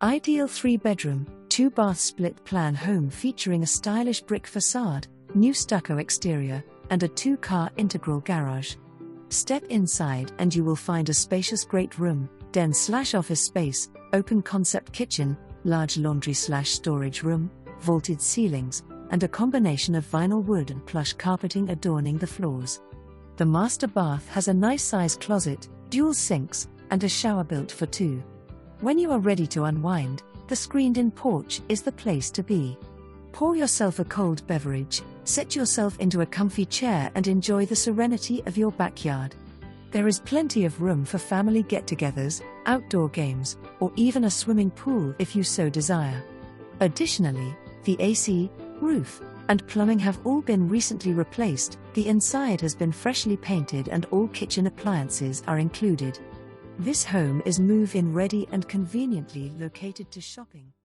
Ideal 3-bedroom, 2-bath split-plan home featuring a stylish brick facade, new stucco exterior, and a 2-car integral garage. Step inside and you will find a spacious great room, den/office space, open concept kitchen, large laundry/storage room, vaulted ceilings, and a combination of vinyl wood and plush carpeting adorning the floors. The master bath has a nice size closet, dual sinks, and a shower built for 2. When you are ready to unwind, the screened-in porch is the place to be. Pour yourself a cold beverage, set yourself into a comfy chair and enjoy the serenity of your backyard. There is plenty of room for family get-togethers, outdoor games, or even a swimming pool if you so desire. Additionally, the AC, roof, and plumbing have all been recently replaced, the inside has been freshly painted and all kitchen appliances are included. This home is move-in ready and conveniently located to shopping.